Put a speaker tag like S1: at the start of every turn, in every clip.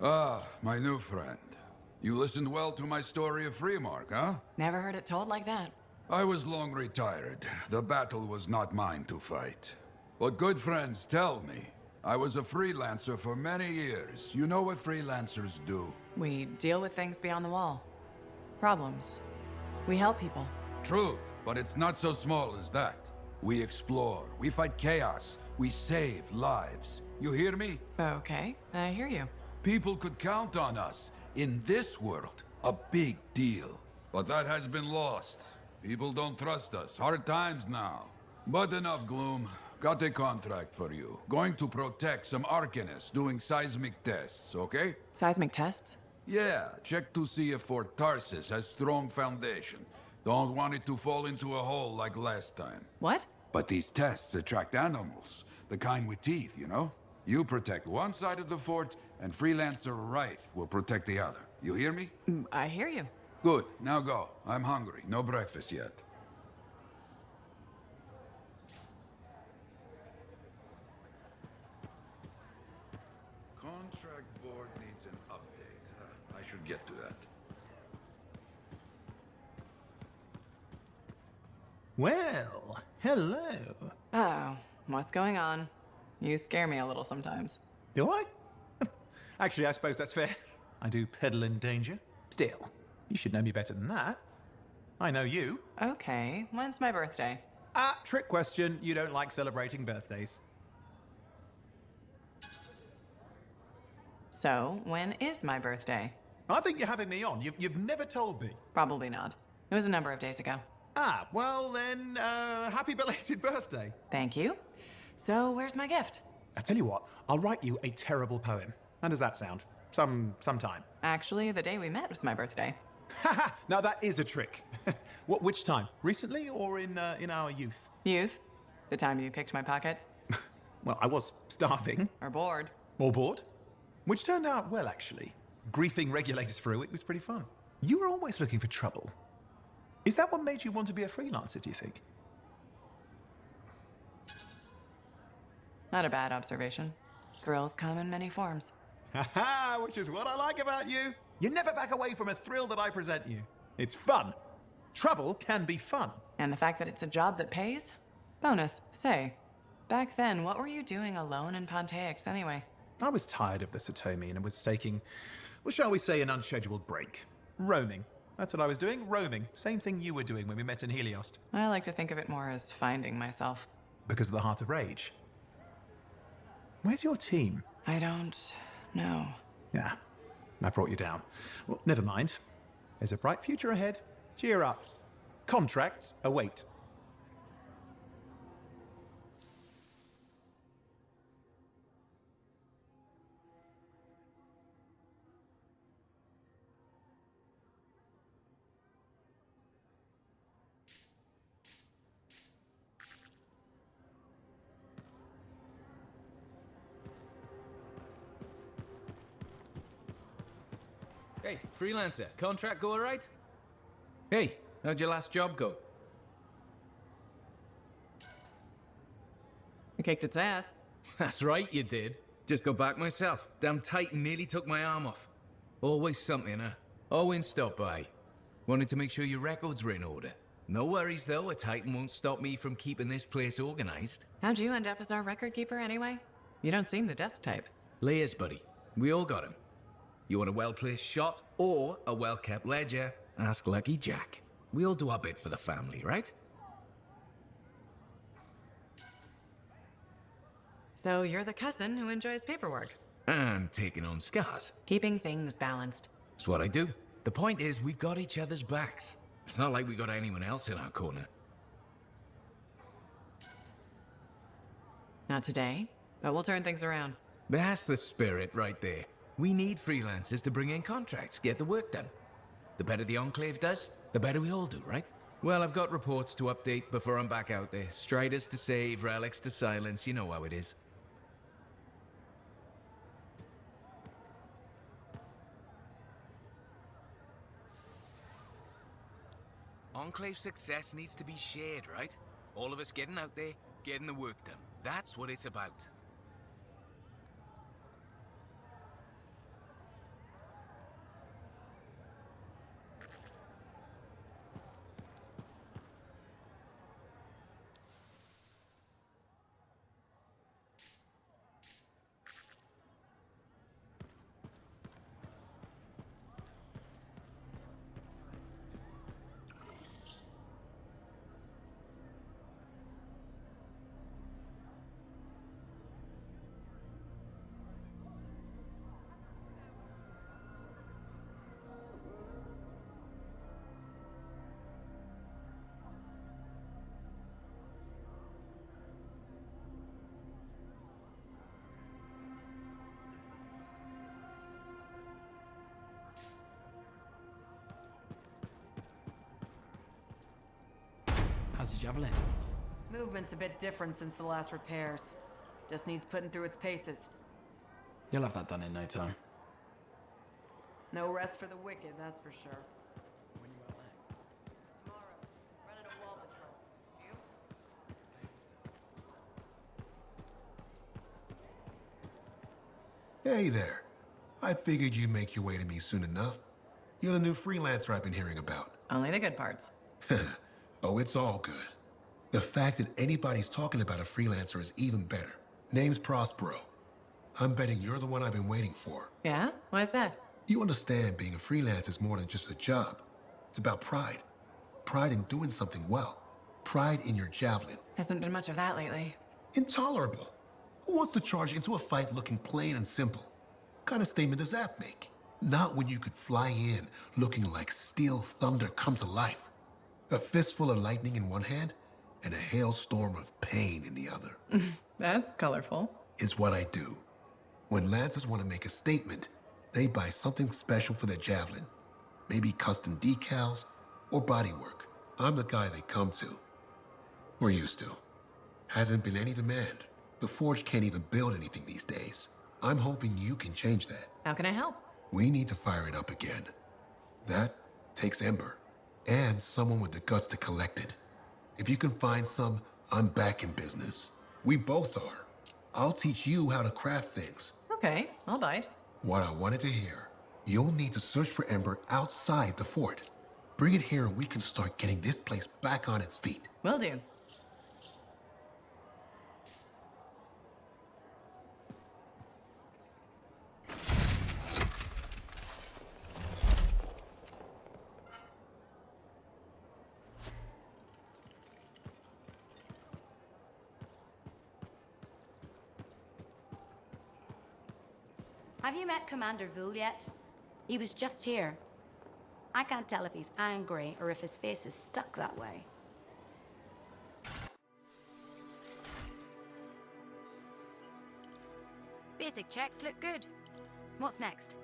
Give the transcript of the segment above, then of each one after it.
S1: Ah, my new friend. You listened well to my story of Freemark, huh?
S2: Never heard it told like that.
S1: I was long retired. The battle was not mine to fight. But good friends tell me. I was a freelancer for many years. You know what freelancers do?
S2: We deal with things beyond the wall. Problems. We help people.
S1: Truth, but it's not so small as that. We explore, we fight chaos, we save lives. You hear me?
S2: Okay, I hear you.
S1: People could count on us. In this world, a big deal. But that has been lost. People don't trust us. Hard times now. But enough gloom. Got a contract for you. Going to protect some Arcanists doing seismic tests, okay?
S2: Seismic tests?
S1: Yeah, check to see if Fort Tarsis has strong foundation. Don't want it to fall into a hole like last time.
S2: What?
S1: But these tests attract animals. The kind with teeth, you know? You protect one side of the fort, and Freelancer Wraith will protect the other. You hear me?
S2: I hear you.
S1: Good, now go. I'm hungry. No breakfast yet. Contract board needs an update. I should get to that.
S3: Well, hello.
S2: Oh, what's going on? You scare me a little sometimes.
S3: Do I? Actually, I suppose that's fair. I do peddle in danger. Still, you should know me better than that. I know you.
S2: Okay, when's my birthday?
S3: Ah, trick question. You don't like celebrating birthdays.
S2: So, when is my birthday?
S3: I think you're having me on. You've never told me.
S2: Probably not. It was a number of days ago.
S3: Ah, well then, happy belated birthday.
S2: Thank you. So, where's my gift?
S3: I tell you what, I'll write you a terrible poem. How does that sound? Sometime.
S2: Actually, the day we met was my birthday.
S3: Haha, now that is a trick. Which time? Recently or in our youth?
S2: Youth? The time you picked my pocket?
S3: Well, I was starving.
S2: Or bored?
S3: Or bored. Which turned out well, actually. Griefing regulators for a week was pretty fun. You were always looking for trouble. Is that what made you want to be a freelancer, do you think?
S2: Not a bad observation. Thrills come in many forms.
S3: Haha, which is what I like about you. You never back away from a thrill that I present you. It's fun. Trouble can be fun.
S2: And the fact that it's a job that pays? Bonus. Say, back then, what were you doing alone in Pontaix anyway?
S3: I was tired of the Satomi and was taking, well, shall we say, an unscheduled break. Roaming. That's what I was doing, roaming. Same thing you were doing when we met in Heliost.
S2: I like to think of it more as finding myself.
S3: Because of the Heart of Rage. Where's your team?
S2: I don't know.
S3: Yeah, I brought you down. Well, never mind. There's a bright future ahead. Cheer up. Contracts await.
S4: Hey, freelancer, contract go alright? Hey, how'd your last job go?
S2: I kicked its ass.
S4: That's right, you did. Just got back myself. Damn Titan nearly took my arm off. Always something, huh? Owen stopped by. Wanted to make sure your records were in order. No worries though, a Titan won't stop me from keeping this place organized.
S2: How'd you end up as our record keeper anyway? You don't seem the desk type.
S4: Layers, buddy. We all got him. You want a well-placed shot or a well-kept ledger? Ask Lucky Jack. We all do our bit for the family, right?
S2: So you're the cousin who enjoys paperwork.
S4: And taking on scars.
S2: Keeping things balanced.
S4: That's what I do. The point is, we've got each other's backs. It's not like we got anyone else in our corner.
S2: Not today, but we'll turn things around.
S4: That's the spirit right there. We need freelancers to bring in contracts, get the work done. The better the Enclave does, the better we all do, right? Well, I've got reports to update before I'm back out there. Striders to save, relics to silence, you know how it is. Enclave success needs to be shared, right? All of us getting out there, getting the work done. That's what it's about.
S5: How's your javelin?
S6: Movement's a bit different since the last repairs. Just needs putting through its paces.
S5: You'll have that done in no time.
S6: No rest for the wicked, that's for sure.
S5: When you out next?
S6: Tomorrow, running a wall patrol. You?
S7: Hey there. I figured you'd make your way to me soon enough. You're the new freelancer I've been hearing about.
S2: Only the good parts.
S7: Oh, it's all good. The fact that anybody's talking about a freelancer is even better. Name's Prospero. I'm betting you're the one I've been waiting for.
S2: Yeah? Why is that?
S7: You understand being a freelancer is more than just a job. It's about pride. Pride in doing something well. Pride in your javelin.
S2: Hasn't been much of that lately.
S7: Intolerable. Who wants to charge into a fight looking plain and simple? What kind of statement does that make? Not when you could fly in looking like steel thunder come to life. A fistful of lightning in one hand and a hailstorm of pain in the other.
S2: That's colorful.
S7: Is what I do. When Lancers want to make a statement, they buy something special for their javelin. Maybe custom decals or bodywork. I'm the guy they come to. Or used to. Hasn't been any demand. The Forge can't even build anything these days. I'm hoping you can change that.
S2: How can I help?
S7: We need to fire it up again. That takes Ember. And someone with the guts to collect it. If you can find some, I'm back in business. We both are. I'll teach you how to craft things.
S2: Okay, I'll bite.
S7: What I wanted to hear. You'll need to search for Ember outside the fort. Bring it here and we can start getting this place back on its feet.
S2: Will do.
S8: Have you met Commander Vul yet? He was just here. I can't tell if he's angry or if his face is stuck that way. Basic checks look good. What's next?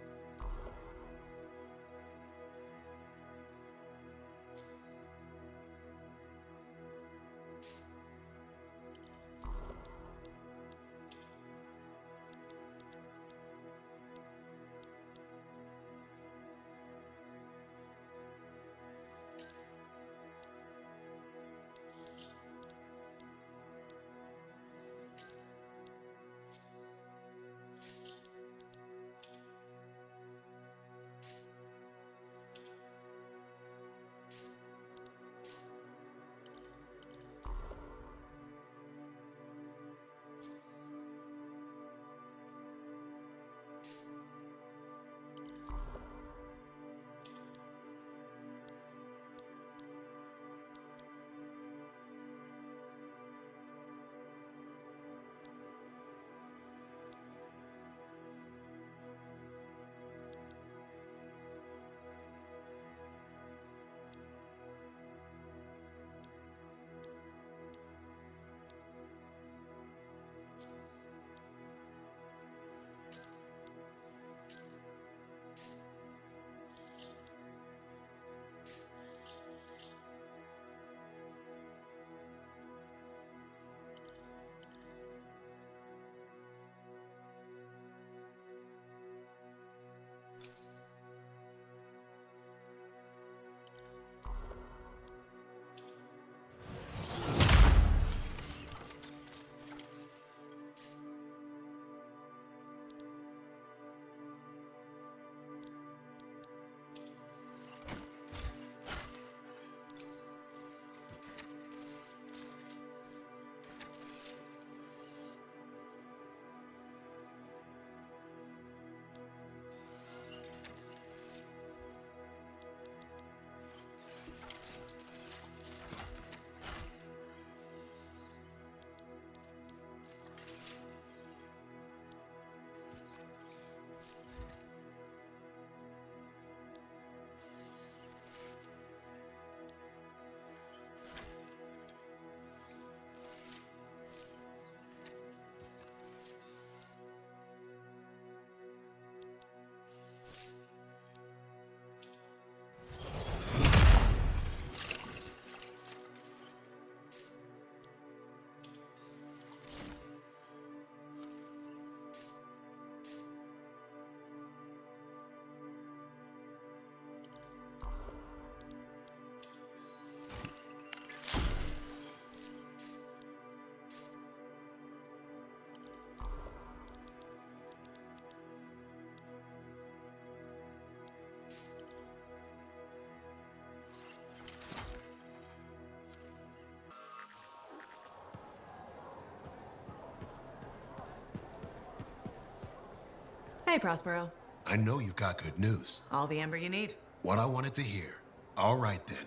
S2: Hey, Prospero.
S7: I know you got good news.
S2: All the amber you need.
S7: What I wanted to hear. All right then.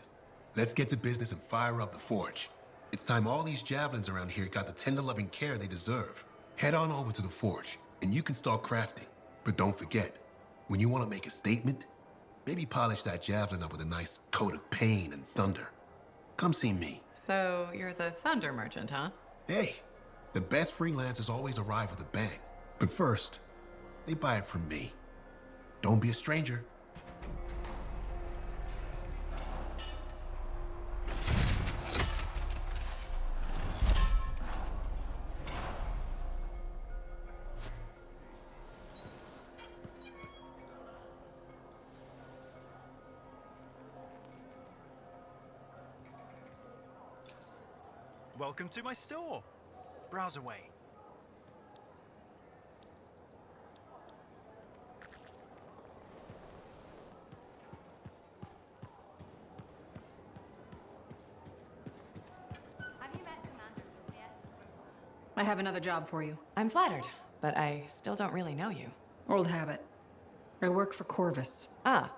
S7: Let's get to business and fire up the forge. It's time all these javelins around here got the tender loving care they deserve. Head on over to the forge, and you can start crafting. But don't forget, when you want to make a statement, maybe polish that javelin up with a nice coat of pain and thunder. Come see me.
S2: So, you're the thunder merchant, huh?
S7: Hey, the best freelancers always arrive with a bang. But first, they buy it from me. Don't be a stranger.
S9: Welcome to my store. Browse away.
S8: Have you met Commander yet?
S6: I have another job for you.
S2: I'm flattered, but I still don't really know you.
S6: Old habit. I work for Corvus.
S2: Ah,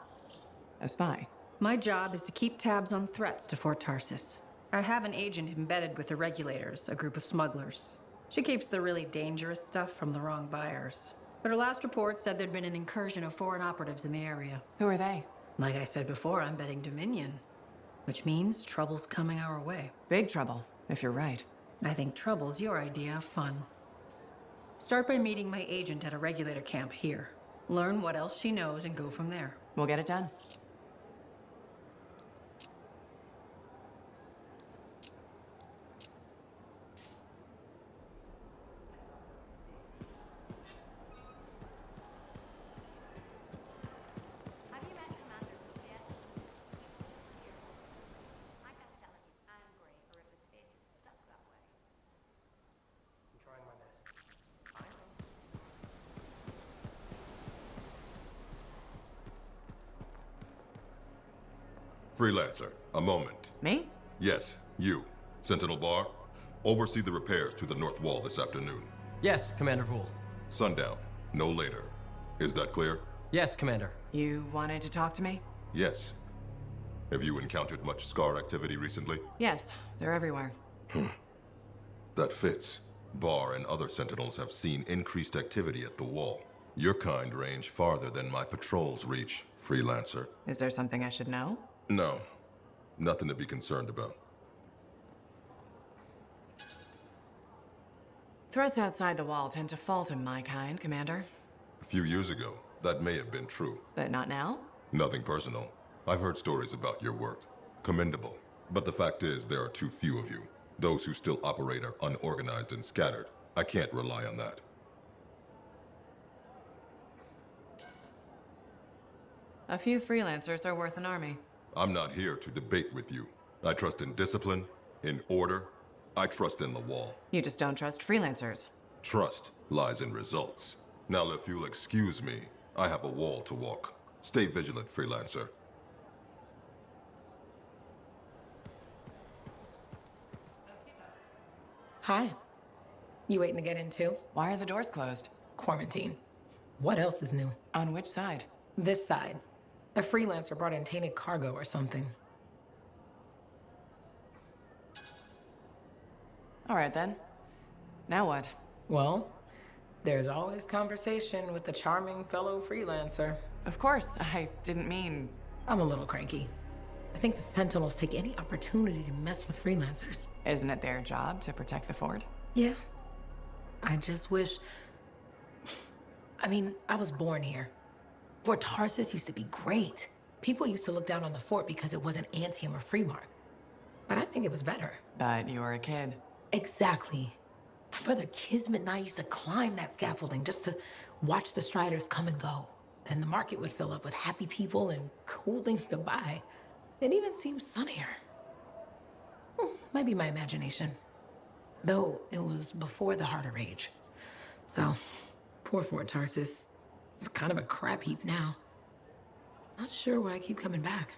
S2: a spy.
S6: My job is to keep tabs on threats to Fort Tarsis. I have an agent embedded with the regulators, a group of smugglers. She keeps the really dangerous stuff from the wrong buyers. But her last report said there'd been an incursion of foreign operatives in the area.
S2: Who are they?
S6: Like I said before, I'm betting Dominion. Which means trouble's coming our way.
S2: Big trouble, if you're right.
S6: I think trouble's your idea of fun. Start by meeting my agent at a regulator camp here. Learn what else she knows and go from there.
S2: We'll get it done.
S8: Have you met Commander yet? He was just here. I can't tell if he's angry or if his face is stuck that way.
S5: I'm trying my best.
S10: Freelancer, a moment.
S2: Me?
S10: Yes, you. Sentinel Bar, oversee the repairs to the north wall this afternoon.
S5: Yes, Commander Vool.
S10: Sundown, no later. Is that clear?
S5: Yes, Commander.
S2: You wanted to talk to me?
S10: Yes. Have you encountered much Scar activity recently?
S2: Yes, they're everywhere.
S10: That fits. Bar and other Sentinels have seen increased activity at the wall. Your kind range farther than my patrols reach, Freelancer.
S2: Is there something I should know?
S10: No, nothing to be concerned about.
S2: Threats outside the wall tend to fall to my kind, Commander.
S10: A few years ago, that may have been true.
S2: But not now?
S10: Nothing personal. I've heard stories about your work. Commendable. But the fact is, there are too few of you. Those who still operate are unorganized and scattered. I can't rely on that.
S2: A few freelancers are worth an army.
S10: I'm not here to debate with you. I trust in discipline, in order. I trust in the wall.
S2: You just don't trust freelancers.
S10: Trust lies in results. Now, if you'll excuse me, I have a wall to walk. Stay vigilant, Freelancer.
S11: Hi. You waiting to get in too?
S2: Why are the doors closed?
S11: Quarantine. What else is new?
S2: On which side?
S11: This side. A freelancer brought in tainted cargo or something.
S2: All right then. Now what?
S11: Well, there's always conversation with the charming fellow freelancer.
S2: Of course, I didn't mean...
S11: I'm a little cranky. I think the Sentinels take any opportunity to mess with freelancers.
S2: Isn't it their job to protect the fort?
S11: Yeah. I just wish... I mean, I was born here. Fort Tarsis used to be great. People used to look down on the fort because it wasn't Anthem or Freemark. But I think it was better.
S2: But you were a kid.
S11: Exactly. My brother Kismet and I used to climb that scaffolding just to watch the Striders come and go. Then the market would fill up with happy people and cool things to buy. It even seemed sunnier. Might be my imagination. Though it was before the Harder Age. So, poor Fort Tarsis. It's kind of a crap heap now. Not sure why I keep coming back.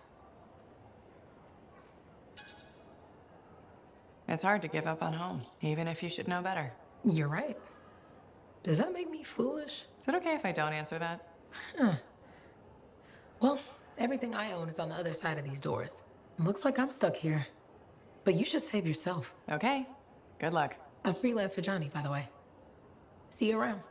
S2: It's hard to give up on home, even if you should know better.
S11: You're right. Does that make me foolish?
S2: Is it okay if I don't answer that?
S11: Well, everything I own is on the other side of these doors. Looks like I'm stuck here. But you should save yourself.
S2: Okay. Good luck.
S11: I'm Freelancer Johnny, by the way. See you around.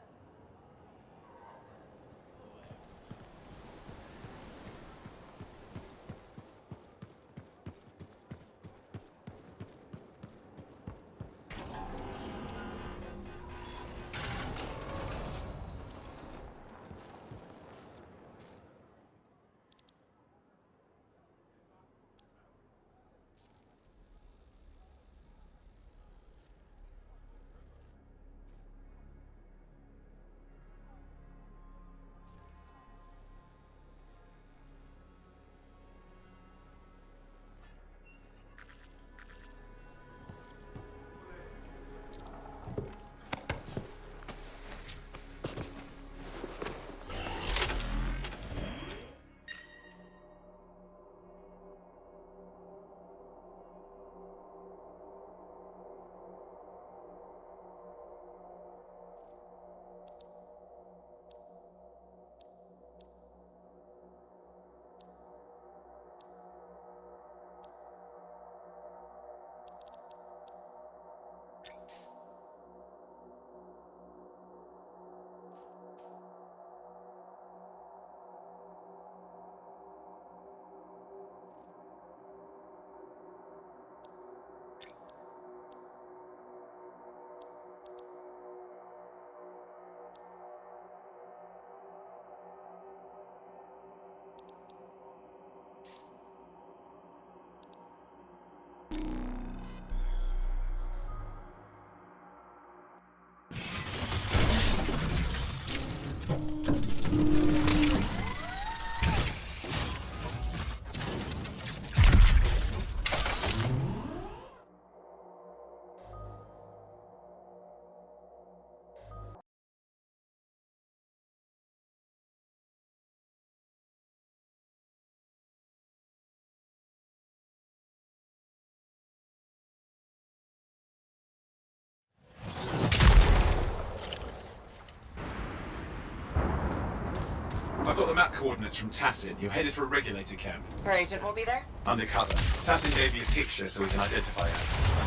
S12: I've got the map coordinates from Tassin. You're headed for a regulator camp.
S2: Her agent will be there?
S12: Undercover. Tassin gave me a picture so we can identify her.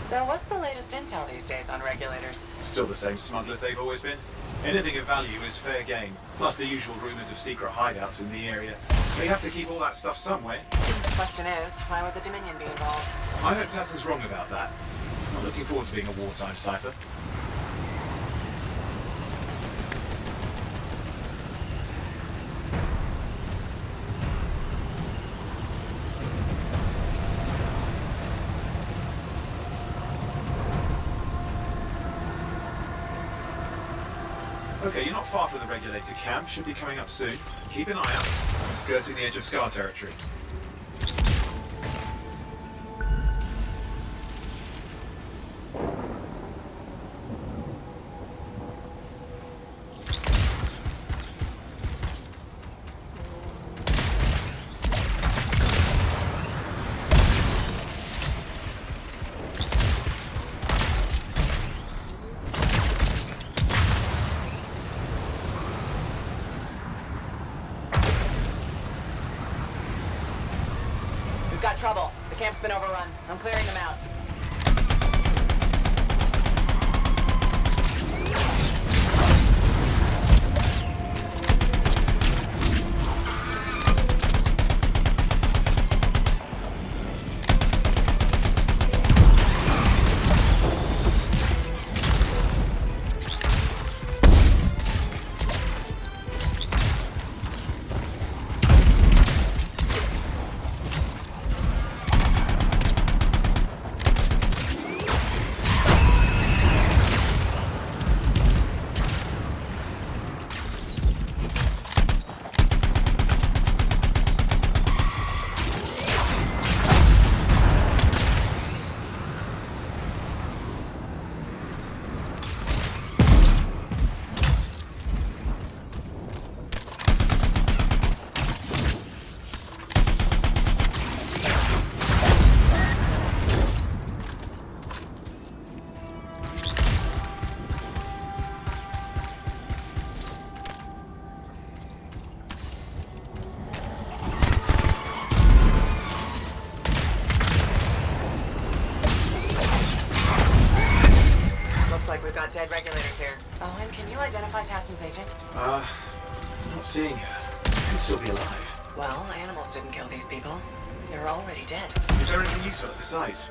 S2: So what's the latest intel these days on regulators?
S12: Still the same smugglers they've always been. Anything of value is fair game, plus the usual rumors of secret hideouts in the area. They have to keep all that stuff somewhere.
S2: The question is, why would the Dominion be involved?
S12: I hope Tassin's wrong about that. I'm looking forward to being a wartime cipher. Okay, you're not far from the regulator camp. Should be coming up soon. Keep an eye out. Skirting the edge of Scar territory.
S2: We've got trouble. The camp's been overrun. I'm clearing them out. We've got dead regulators here. Owen, can you identify Tassin's agent?
S12: I'm not seeing her. Could still be alive.
S2: Well, animals didn't kill these people. They were already dead.
S12: Is there anything useful at the site?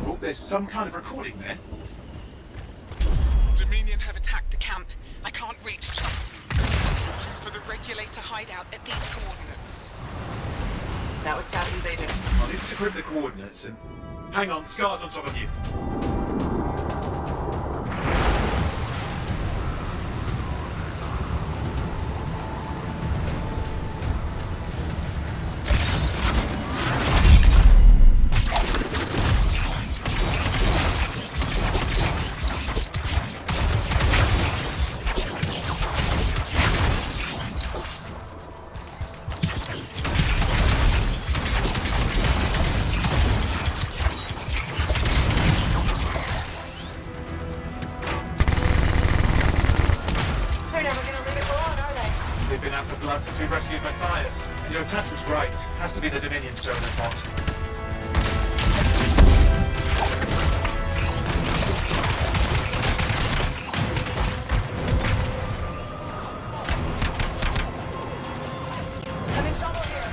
S12: Oh, there's some kind of recording there.
S13: Dominion have attacked the camp. I can't reach Tracy. Looking for the regulator hideout at these coordinates.
S2: That was Tassin's agent.
S12: I'll need to decrypt the coordinates and... Hang on, Scar's on top of you. Since we rescued Matthias. Your Tassin's right. Has to be the Dominion stirring the pot.
S2: I'm in trouble here.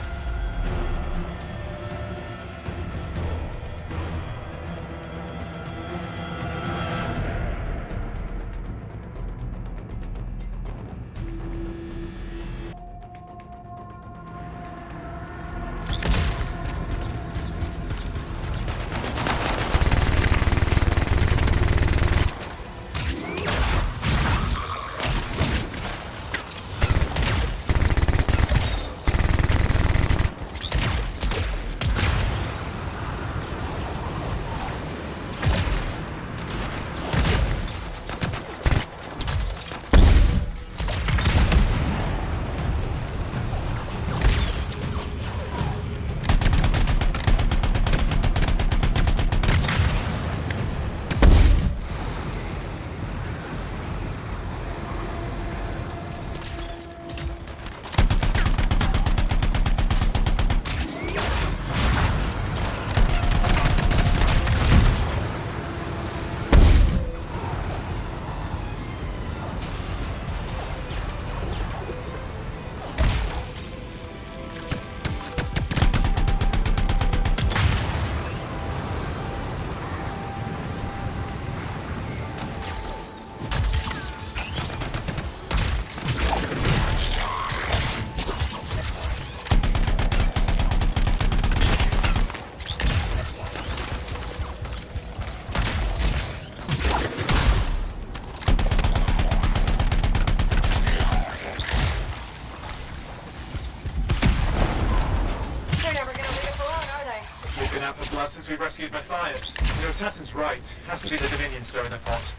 S12: Since we rescued Matthias. Your Tassin's right. Has to be the Dominion stirring the pot.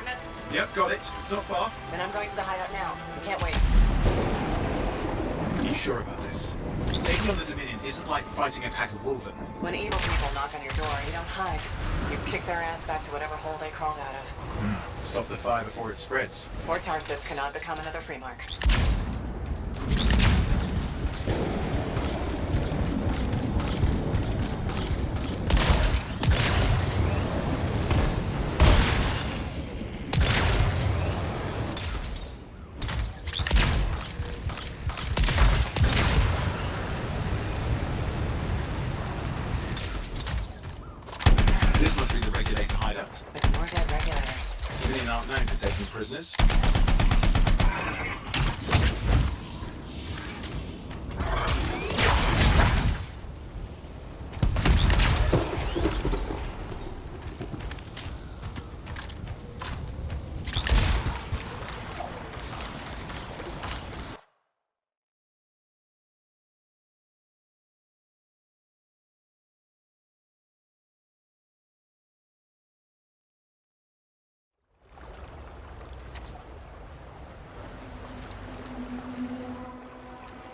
S2: coordinates?
S12: Yep, got it. It's not far.
S2: Then I'm going to the hideout now. I can't wait.
S12: Are you sure about this? Taking on the Dominion isn't like fighting a pack of wolven.
S2: When evil people knock on your door, you don't hide. You kick their ass back to whatever hole they crawled out of.
S12: Stop the fire before it spreads.
S2: Fort Tarsis cannot become another free mark.
S12: This must be the regulator hideout.
S2: With more dead regulators.
S12: Dominion aren't known for taking prisoners.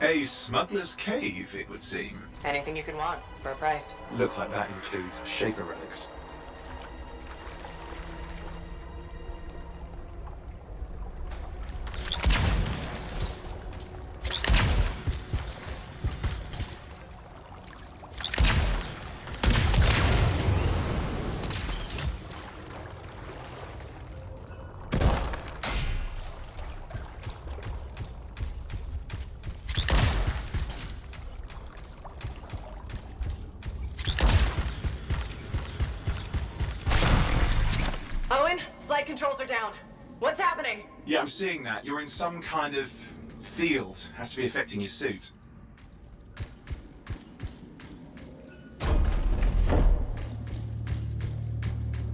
S12: A smuggler's cave, it would seem.
S2: Anything you could want, for a price.
S12: Looks like that includes Shaper relics.
S2: Owen, flight controls are down. What's happening?
S12: Yeah, I'm seeing that. You're in some kind of field. Has to be affecting your suit.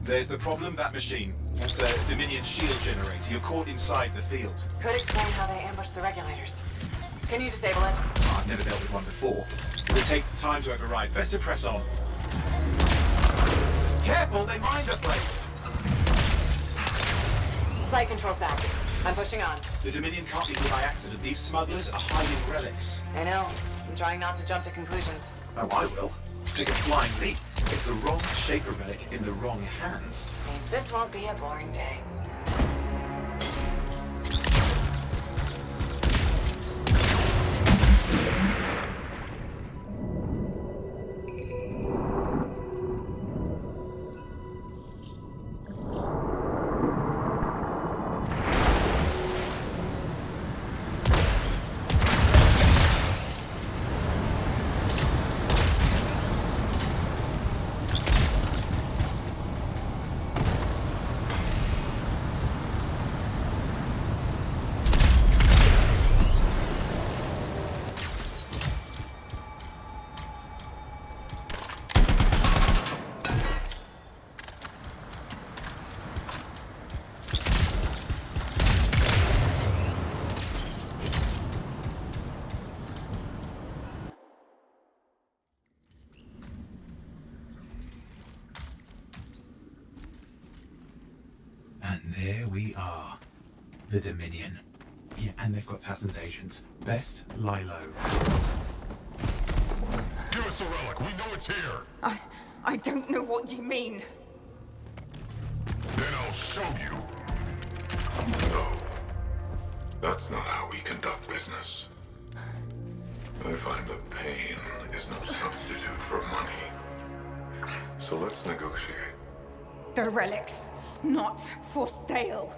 S12: There's the problem, that machine. It's a Dominion shield generator. You're caught inside the field.
S2: Could explain how they ambushed the regulators. Can you disable it?
S12: I've never dealt with one before. It'll take time to override. Best to press on. Careful, they mine the place!
S2: Flight controls back. I'm pushing on.
S12: The Dominion can't be here by accident. These smugglers are hiding relics.
S2: I know. I'm trying not to jump to conclusions.
S12: Oh, I will. Take a flying leap. It's the wrong Shaper relic in the wrong hands.
S2: Means this won't be a boring day.
S12: And there we are. The Dominion. Yeah, and they've got Tassin's agents. Best lie low.
S10: Give us the relic. We know it's here.
S14: I don't know what you mean.
S10: Then I'll show you. No. That's not how we conduct business. I find that pain is no substitute for money. So let's negotiate.
S14: The relics, not for sale.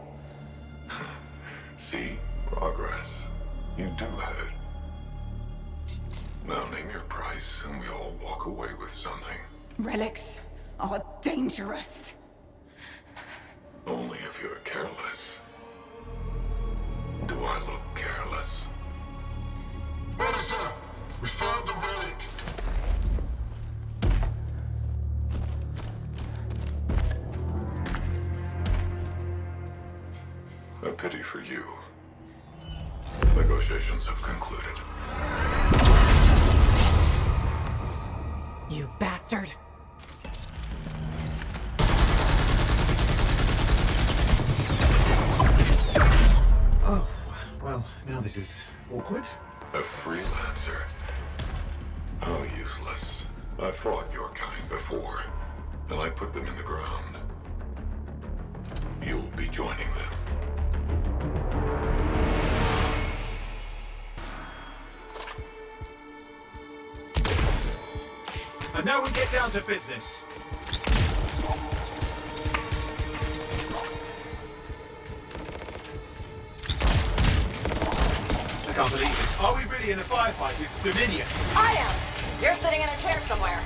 S10: See? Progress. You do have it. Now name your price and we all walk away with something.
S14: Relics are dangerous.
S10: Only if you're careless. Do I look careless? Brothers up! We found the relic! A pity for you. Negotiations have concluded.
S14: You bastard!
S10: freelancer. How useless. I fought your kind before, and I put them in the ground. You'll be joining them.
S12: And now we get down to business. I can't believe this. Are we really in a firefight with Dominion?
S2: I am! You're sitting in a chair somewhere.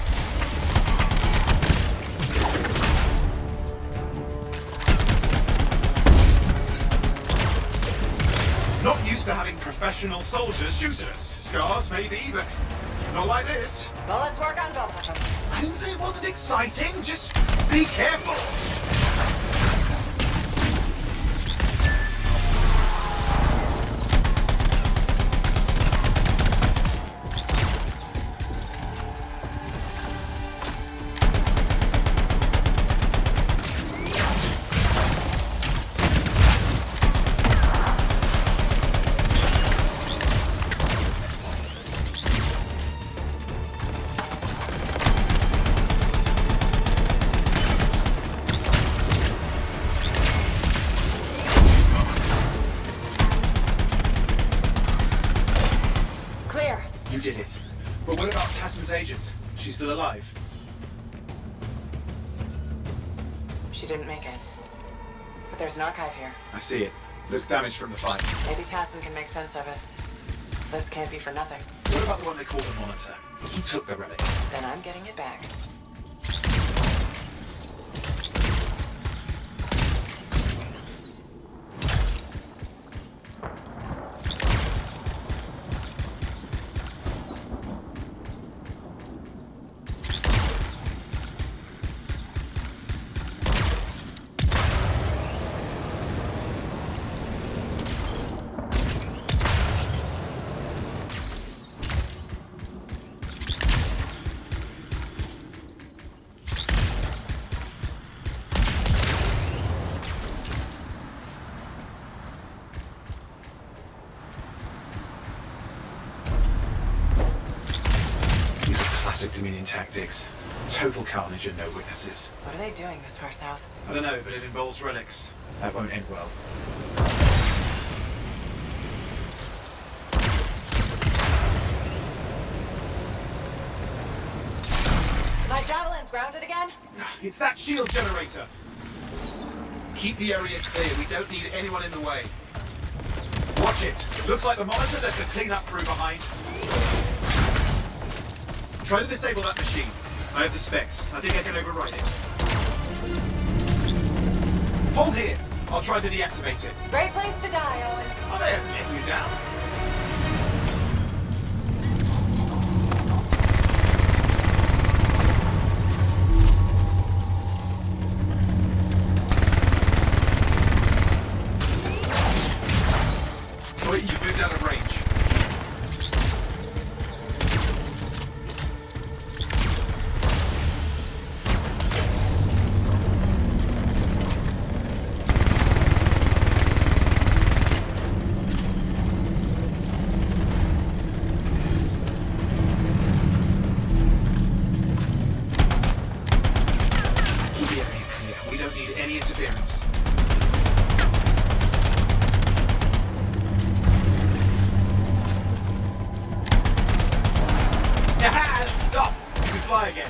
S12: Not used to having professional soldiers shoot at us. Scars, maybe, but not like this.
S2: Well, let's work on both of them.
S12: I didn't say it wasn't exciting, just be careful. You did it. But what about Tassin's agent? She's still alive?
S2: She didn't make it. But there's an archive here.
S12: I see it. Looks damaged from the fight.
S2: Maybe Tassin can make sense of it. This can't be for nothing.
S12: What about the one they call the Monitor? He took the relic.
S2: Then I'm getting it back.
S12: Classic Dominion tactics. Total carnage and no witnesses.
S2: What are they doing this far south?
S12: I don't know, but it involves relics. That won't end well.
S2: My javelin's grounded again?
S12: It's that shield generator! Keep the area clear. We don't need anyone in the way. Watch it. Looks like the Monitor left a cleanup crew behind. Try to disable that machine. I have the specs. I think I can override it. Hold here. I'll try to deactivate it.
S2: Great place to die, Owen.
S12: I may have let you down. Wait, you've moved out of range. Again.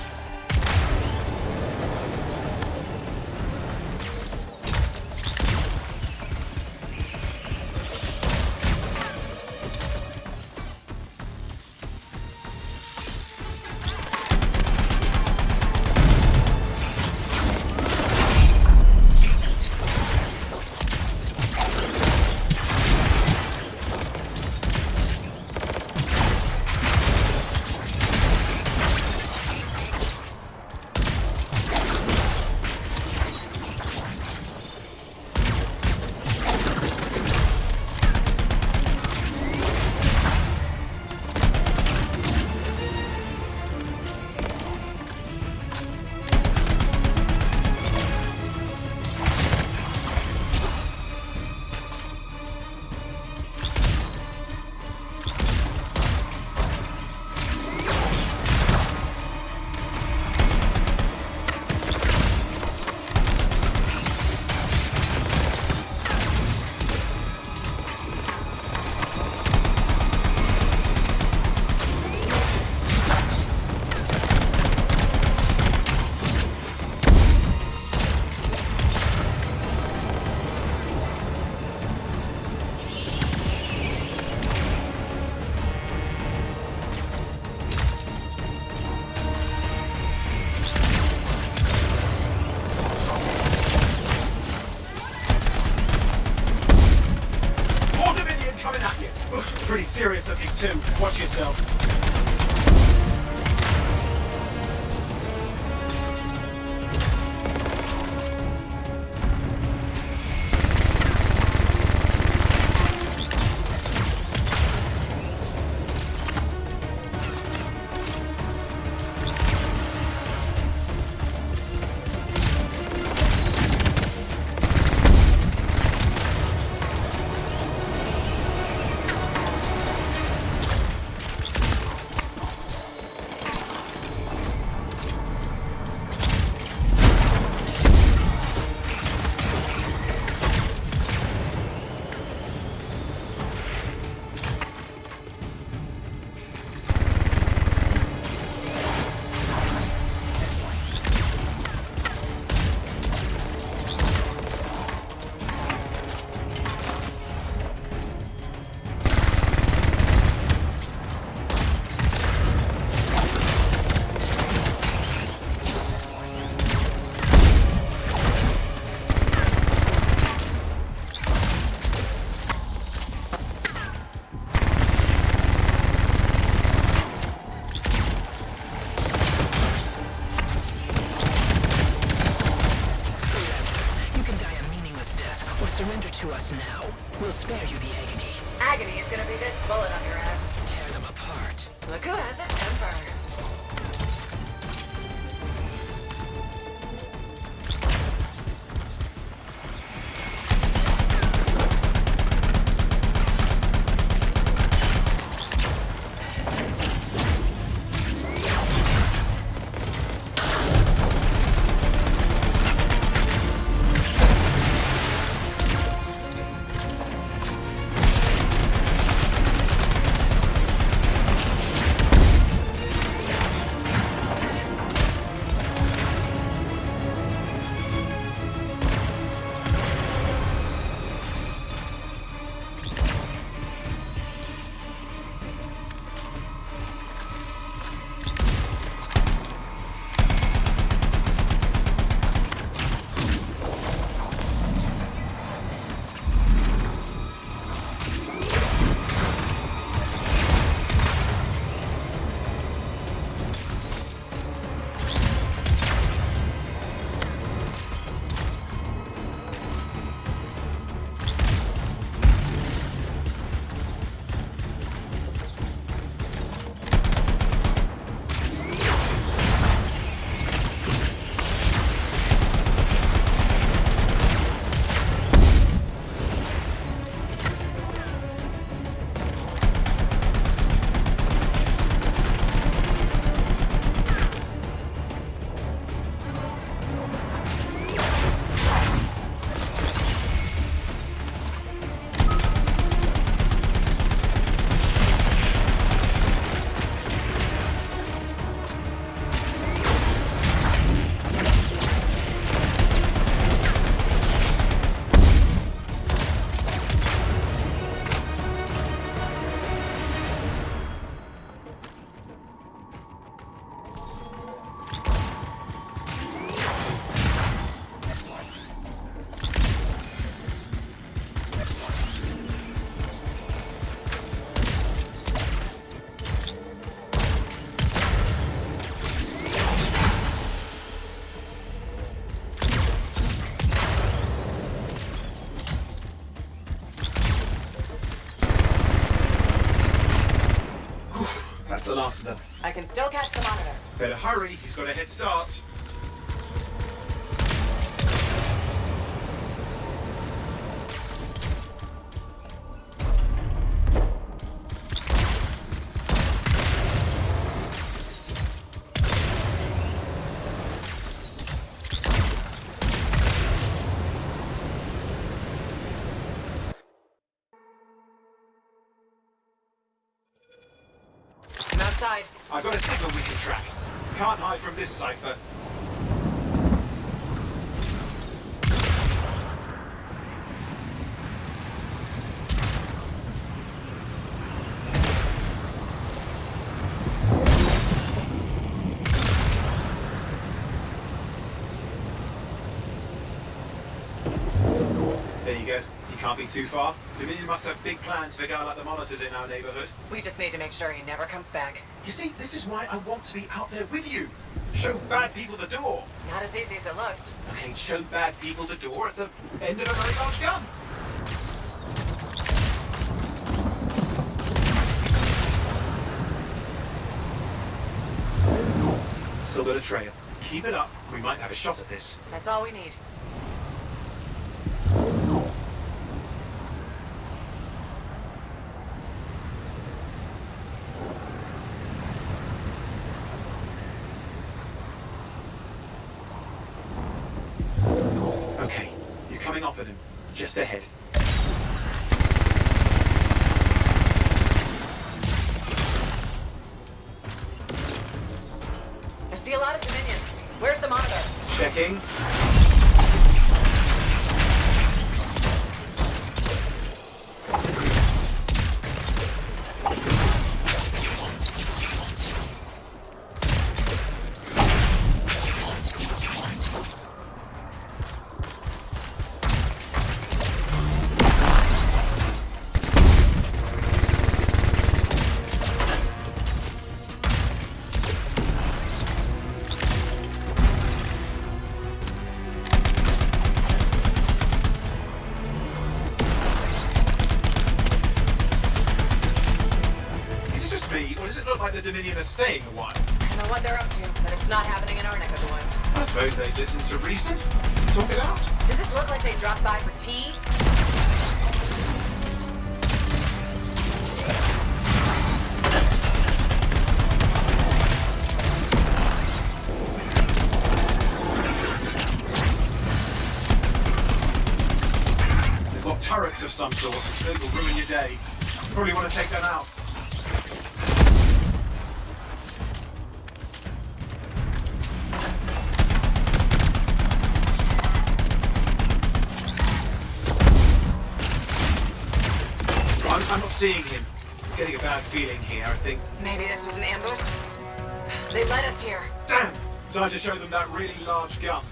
S12: serious looking too. Watch yourself.
S15: Surrender to us now. We'll spare you the agony.
S2: Agony is gonna be this bullet up your ass.
S15: Tear them apart.
S2: Look who has a temper.
S12: That's the last of them.
S2: I can still catch the monitor.
S12: Better hurry, he's got a head start.
S2: Outside.
S12: I've got a signal we can track. Can't hide from this cipher. There you go. You can't be too far. Dominion must have big plans for a guy like the monitors in our neighborhood.
S2: We just need to make sure he never comes back.
S12: You see, this is why I want to be out there with you. Show bad people the door.
S2: Not as easy as it looks.
S12: Okay, show bad people the door at the end of a very large gun. Still got a trail. Keep it up. We might have a shot at this.
S2: That's all we need.
S12: Okay, you're coming up at him. Just ahead.
S2: I see a lot of Dominion. Where's the monitor?
S12: Checking. Or does it look like the Dominion are staying a while?
S2: I don't know what they're up to, but it's not happening in our neck of the woods.
S12: I suppose they listen to recent. Talk it out.
S2: Does this look like they dropped by for tea?
S12: They've got turrets of some sort. Those will ruin your day. You probably want to take them out. I'm not seeing him. I'm getting a bad feeling here, I think.
S2: Maybe this was an ambush? They led us here.
S12: Damn! Time to show them that really large gun.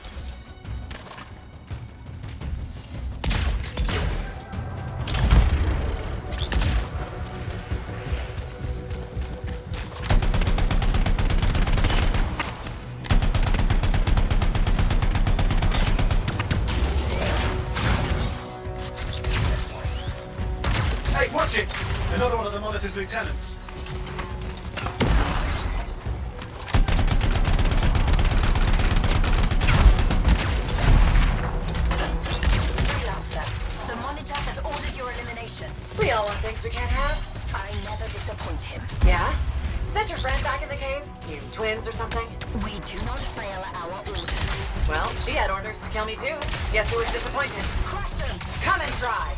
S12: Hey, watch it! Another one of the Monitor's lieutenants.
S16: Freelancer, the Monitor has ordered your elimination.
S2: We all want things we can't have.
S16: I never disappoint him.
S2: Yeah? Is that your friend back in the cave? You twins or something?
S16: We do not fail our orders.
S2: Well, she had orders to kill me too. Guess who was disappointed?
S16: Crush them!
S2: Come and try!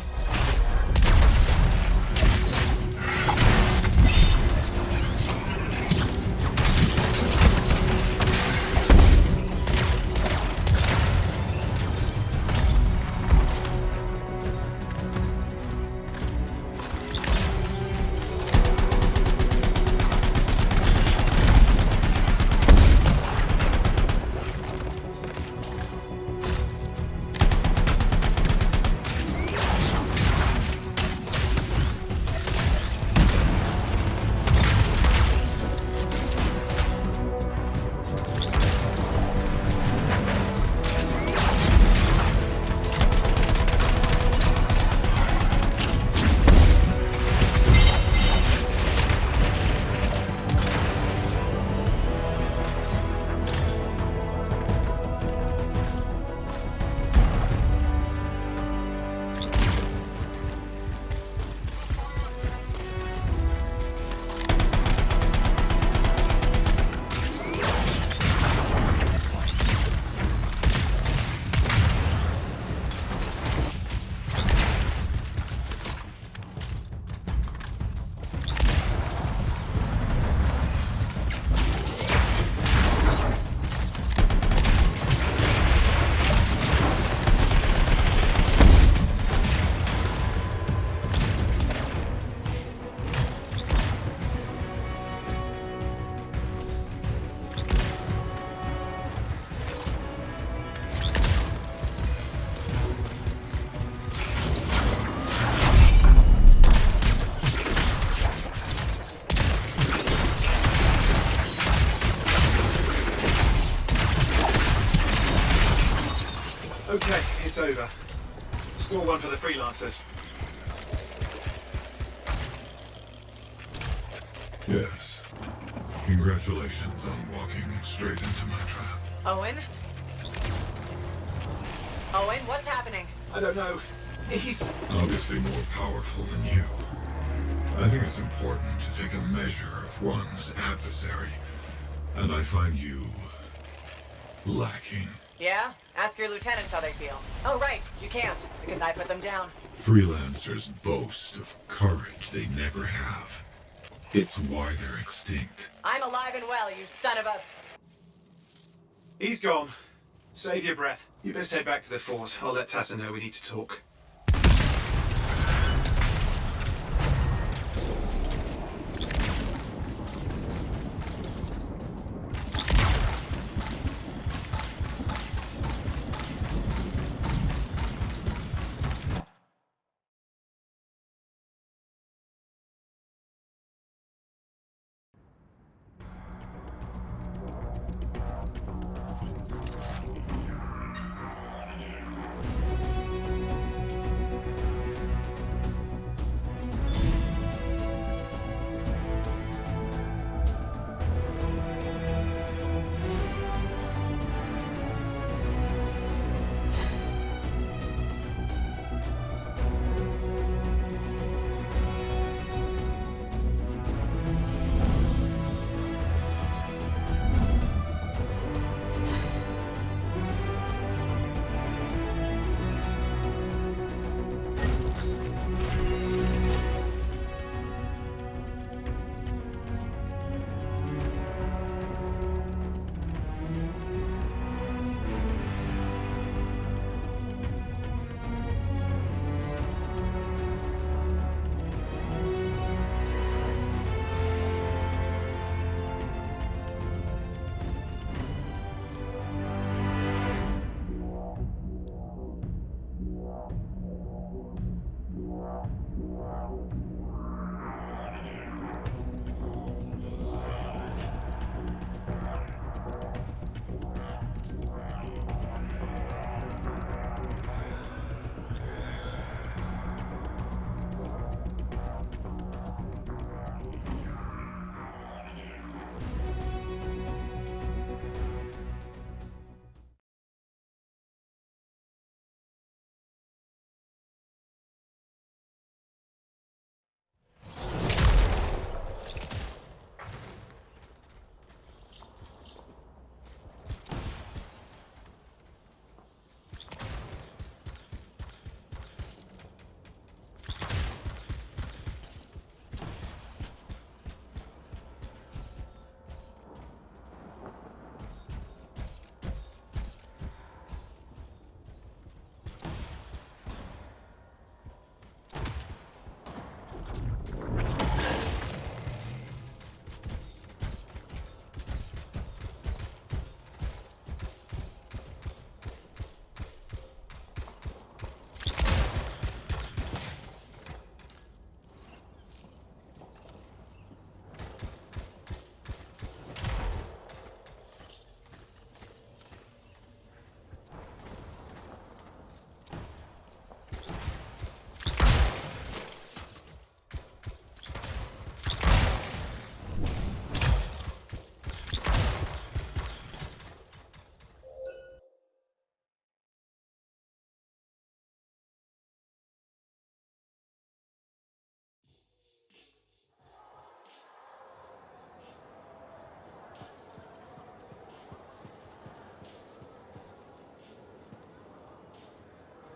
S12: It's over. Score one for the freelancers.
S10: Yes. Congratulations on walking straight into my trap.
S2: Owen? Owen, what's happening?
S12: I don't know. He's
S10: Obviously more powerful than you. I think it's important to take a measure of one's adversary. And I find you lacking.
S2: Yeah? Ask your lieutenants how they feel. Oh, right. You can't, because I put them down.
S10: Freelancers boast of courage they never have. It's why they're extinct.
S2: I'm alive and well, you son of a...
S12: He's gone. Save your breath. You best head back to the fort. I'll let Tassa know we need to talk.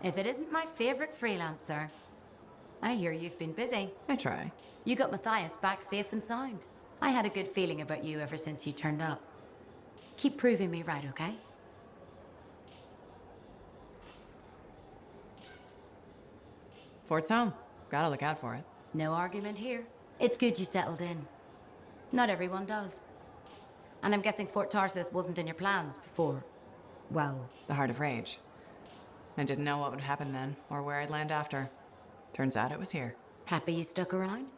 S8: If it isn't my favorite freelancer. I hear you've been busy.
S2: I try.
S8: You got Matthias back safe and sound. I had a good feeling about you ever since you turned up. Keep proving me right, okay?
S2: Fort's home. Gotta look out for it.
S8: No argument here. It's good you settled in. Not everyone does. And I'm guessing Fort Tarsis wasn't in your plans before, well...
S2: The Heart of Rage. I didn't know what would happen then, or where I'd land after. Turns out it was here.
S8: Happy you stuck around?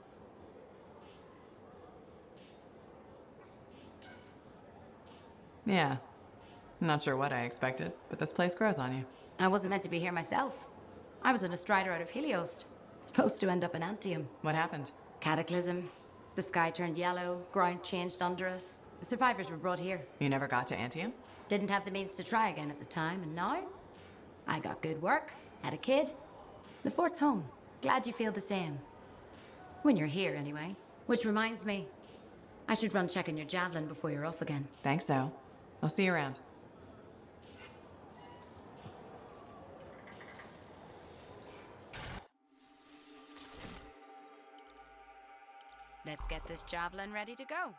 S2: Yeah. Not sure what I expected, but this place grows on you.
S8: I wasn't meant to be here myself. I was on a strider out of Helios. Supposed to end up in Anthem.
S2: What happened?
S8: Cataclysm. The sky turned yellow, ground changed under us. The survivors were brought here.
S2: You never got to Anthem?
S8: Didn't have the means to try again at the time, and now? I got good work, had a kid. The fort's home. Glad you feel the same. When you're here, anyway. Which reminds me, I should run checking your javelin before you're off again.
S2: Thanks, Zoe. I'll see you around.
S8: Let's get this javelin ready to go.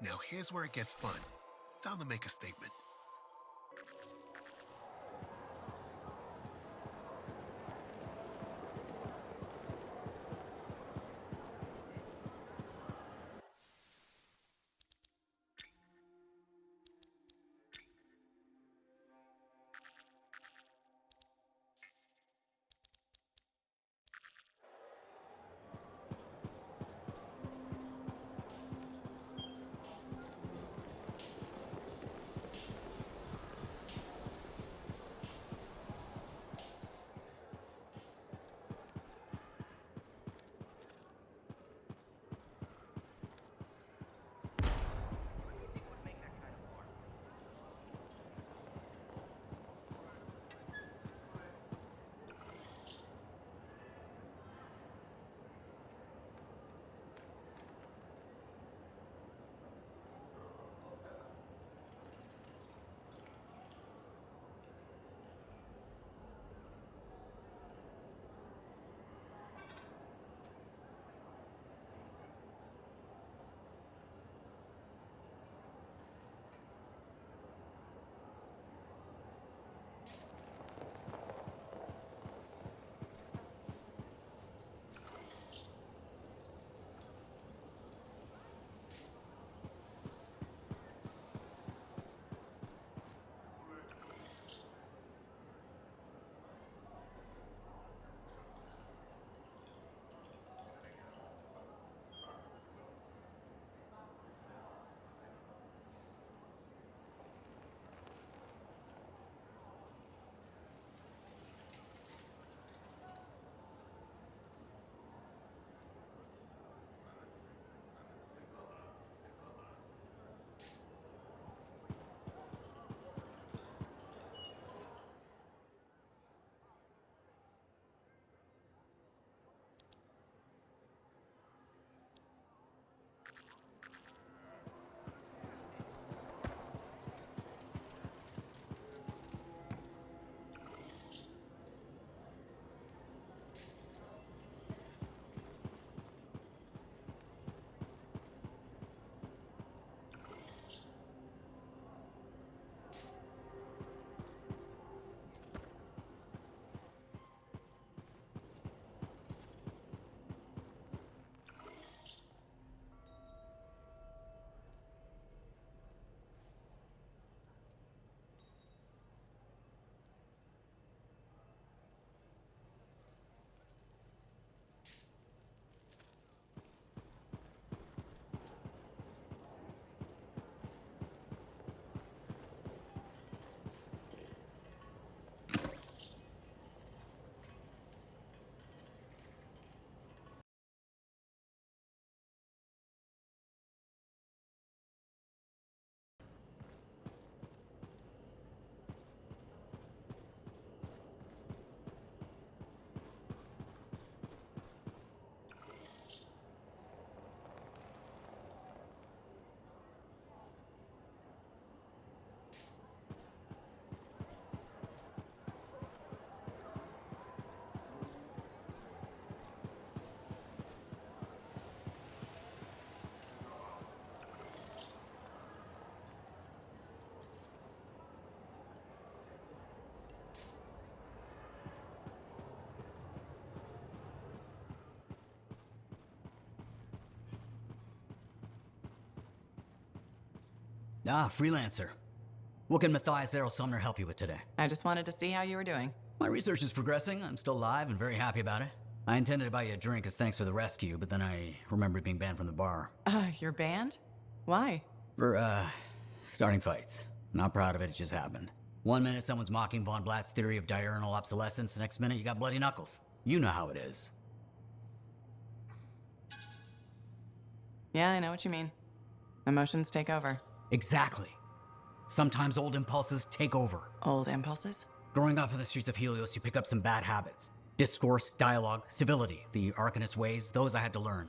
S7: Now here's where it gets fun. Time to make a statement.
S17: Ah, freelancer. What can Matthias Errol Sumner help you with today?
S2: I just wanted to see how you were doing.
S17: My research is progressing. I'm still alive and very happy about it. I intended to buy you a drink as thanks for the rescue, but then I remembered being banned from the bar.
S2: You're banned? Why?
S17: For, starting fights. Not proud of it, it just happened. 1 minute someone's mocking Von Blatt's theory of diurnal obsolescence, next minute you got bloody knuckles. You know how it is.
S2: Yeah, I know what you mean. Emotions take over.
S17: Exactly. Sometimes old impulses take over.
S2: Old impulses?
S17: Growing up in the streets of Helios, you pick up some bad habits. Discourse, dialogue, civility, the Arcanist ways, those I had to learn.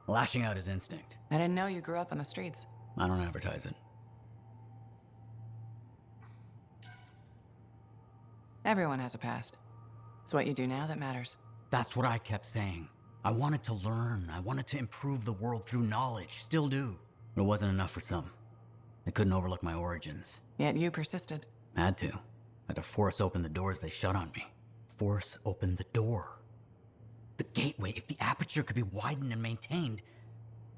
S17: Lashing out is instinct.
S2: I didn't know you grew up on the streets.
S17: I don't advertise it.
S2: Everyone has a past. It's what you do now that matters.
S17: That's what I kept saying. I wanted to learn. I wanted to improve the world through knowledge. Still do. But it wasn't enough for some. They couldn't overlook my origins.
S2: Yet you persisted.
S17: Had to. Had to force open the doors they shut on me. Force open the door. The gateway, if the aperture could be widened and maintained.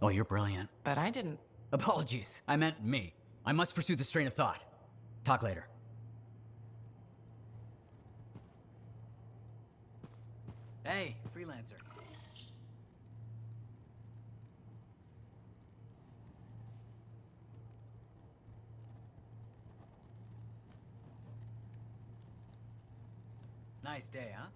S17: Oh, you're brilliant.
S2: But I didn't.
S17: Apologies. I meant me. I must pursue this train of thought. Talk later. Hey, freelancer. Nice day, huh?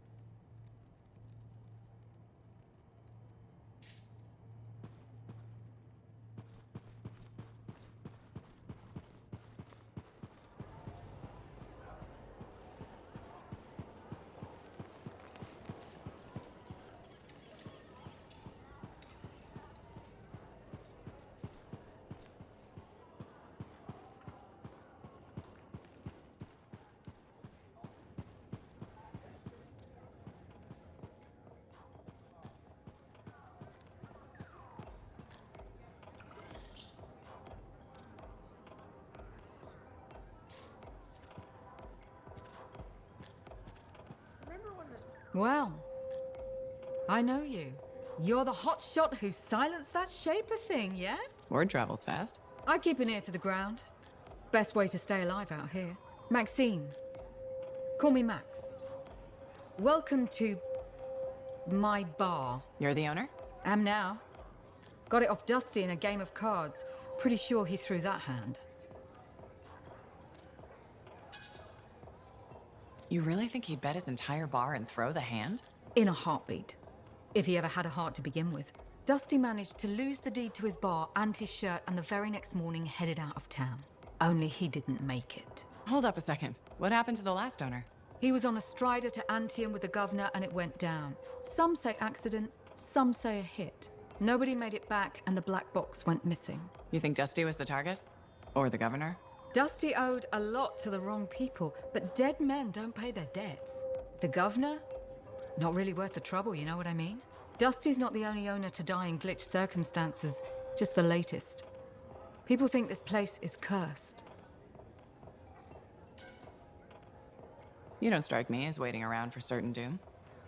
S18: Well, I know you. You're the hotshot who silenced that Shaper thing, yeah?
S2: Word travels fast.
S18: I keep an ear to the ground. Best way to stay alive out here. Maxine. Call me Max. Welcome to my bar.
S2: You're the owner?
S18: Am now. Got it off Dusty in a game of cards. Pretty sure he threw that hand.
S2: You really think he'd bet his entire bar and throw the hand?
S18: In a heartbeat. If he ever had a heart to begin with. Dusty managed to lose the deed to his bar and his shirt, and the very next morning headed out of town. Only he didn't make it.
S2: Hold up a second. What happened to the last owner?
S18: He was on a strider to Anthem with the governor and it went down. Some say accident, some say a hit. Nobody made it back and the black box went missing.
S2: You think Dusty was the target? Or the governor?
S18: Dusty owed a lot to the wrong people, but dead men don't pay their debts. The governor? Not really worth the trouble, you know what I mean? Dusty's not the only owner to die in glitch circumstances, just the latest. People think this place is cursed.
S2: You don't strike me as waiting around for certain doom.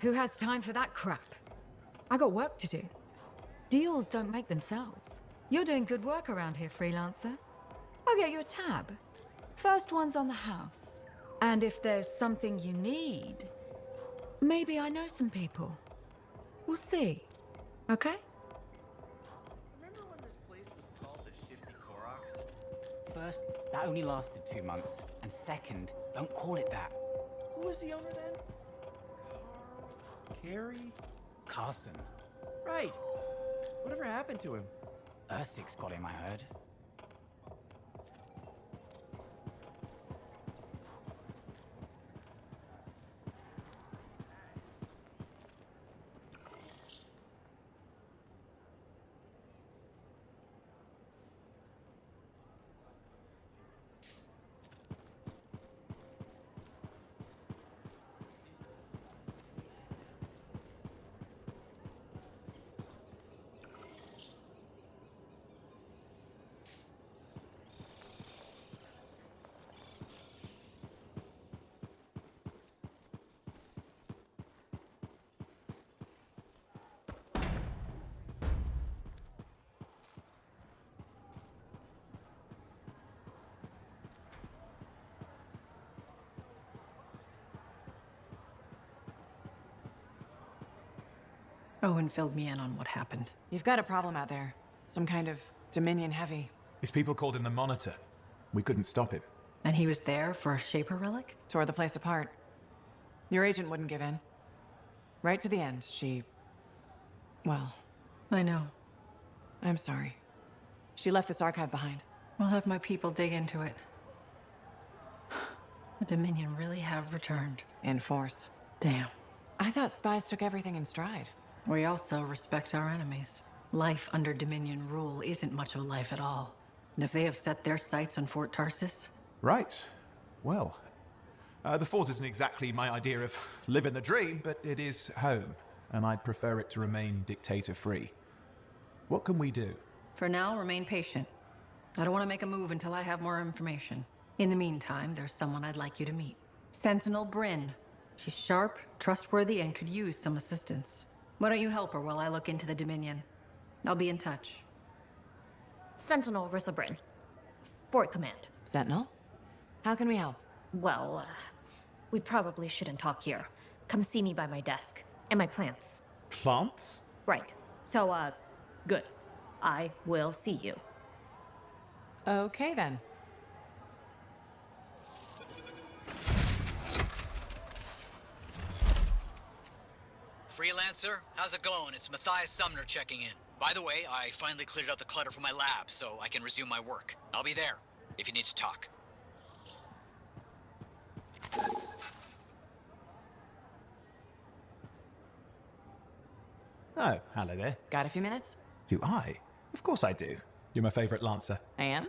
S18: Who has time for that crap? I got work to do. Deals don't make themselves. You're doing good work around here, freelancer. I'll get you a tab. First one's on the house. And if there's something you need, maybe I know some people. We'll see. Okay?
S19: Remember when this place was called the Shifty Koroks? First, that only lasted 2 months. And second, don't call it that.
S9: Who was the owner then? Carrie?
S19: Carson.
S9: Right. Whatever happened to him?
S19: Ursik's got him, I heard.
S6: Owen filled me in on what happened.
S2: You've got a problem out there. Some kind of Dominion heavy.
S3: His people called him the Monitor. We couldn't stop him.
S6: And he was there for a Shaper relic?
S2: Tore the place apart. Your agent wouldn't give in. Right to the end, she... Well...
S6: I know.
S2: I'm sorry. She left this archive behind.
S6: We'll have my people dig into it. The Dominion really have returned.
S2: In force.
S6: Damn.
S2: I thought spies took everything in stride.
S6: We also respect our enemies. Life under Dominion rule isn't much of a life at all. And if they have set their sights on Fort Tarsis...
S3: Right. Well, the fort isn't exactly my idea of living the dream, but it is home, and I'd prefer it to remain dictator-free. What can we do?
S6: For now, remain patient. I don't want to make a move until I have more information. In the meantime, there's someone I'd like you to meet. Sentinel Bryn. She's sharp, trustworthy, and could use some assistance. Why don't you help her while I look into the Dominion? I'll be in touch.
S20: Sentinel Rissa Bryn. Fort Command.
S2: Sentinel? How can we help?
S20: Well, we probably shouldn't talk here. Come see me by my desk. And my plants.
S3: Plants?
S20: Right. So, good. I will see you.
S2: Okay, then.
S15: Freelancer, how's it going? It's Matthias Sumner checking in. By the way, I finally cleared out the clutter from my lab, so I can resume my work. I'll be there, if you need to talk.
S3: Oh, hello there.
S2: Got a few minutes?
S3: Do I? Of course I do. You're my favorite Lancer.
S2: I am?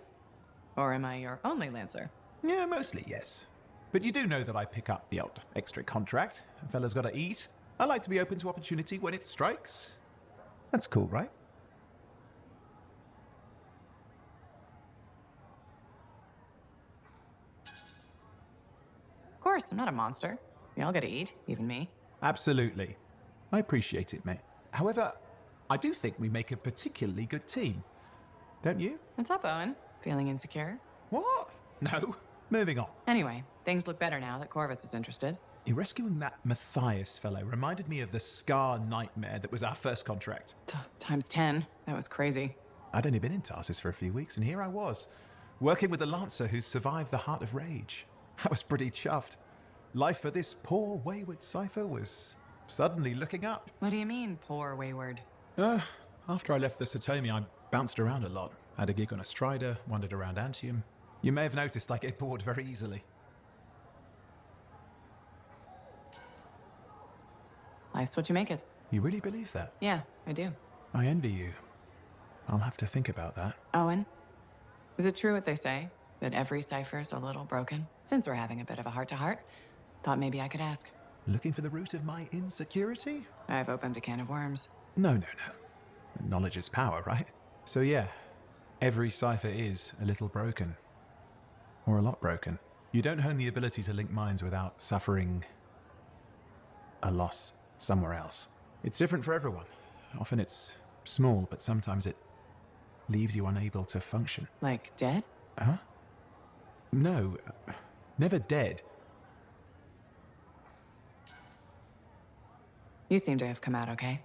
S2: Or am I your only Lancer?
S3: Yeah, mostly, yes. But you do know that I pick up the odd extra contract. A fella's gotta eat. I like to be open to opportunity when it strikes. That's cool, right?
S2: Of course, I'm not a monster. We all gotta eat, even me.
S3: Absolutely. I appreciate it, mate. However, I do think we make a particularly good team. Don't you?
S2: What's up, Owen? Feeling insecure?
S3: What? No. Moving on.
S2: Anyway, things look better now that Corvus is interested.
S3: You rescuing that Matthias fellow reminded me of the Scar nightmare that was our first contract.
S2: Times 10. That was crazy.
S3: I'd only been in Tarsis for a few weeks, and here I was, working with a Lancer who's survived the Heart of Rage. I was pretty chuffed. Life for this poor, wayward cipher was suddenly looking up.
S2: What do you mean, poor wayward?
S3: After I left the Satomi, I bounced around a lot. Had a gig on a Strider, wandered around Anthem. You may have noticed I get bored very easily.
S2: Life's what you make it.
S3: You really believe that?
S2: Yeah, I do.
S3: I envy you. I'll have to think about that.
S2: Owen, is it true what they say? That every cipher's a little broken? Since we're having a bit of a heart-to-heart, thought maybe I could ask.
S3: Looking for the root of my insecurity?
S2: I've opened a can of worms.
S3: No. Knowledge is power, right? So yeah, every cipher is a little broken. Or a lot broken. You don't hone the ability to link minds without suffering a loss somewhere else. It's different for everyone. Often it's small, but sometimes it leaves you unable to function.
S2: Like dead?
S3: Huh? No, never dead.
S2: You seem to have come out okay.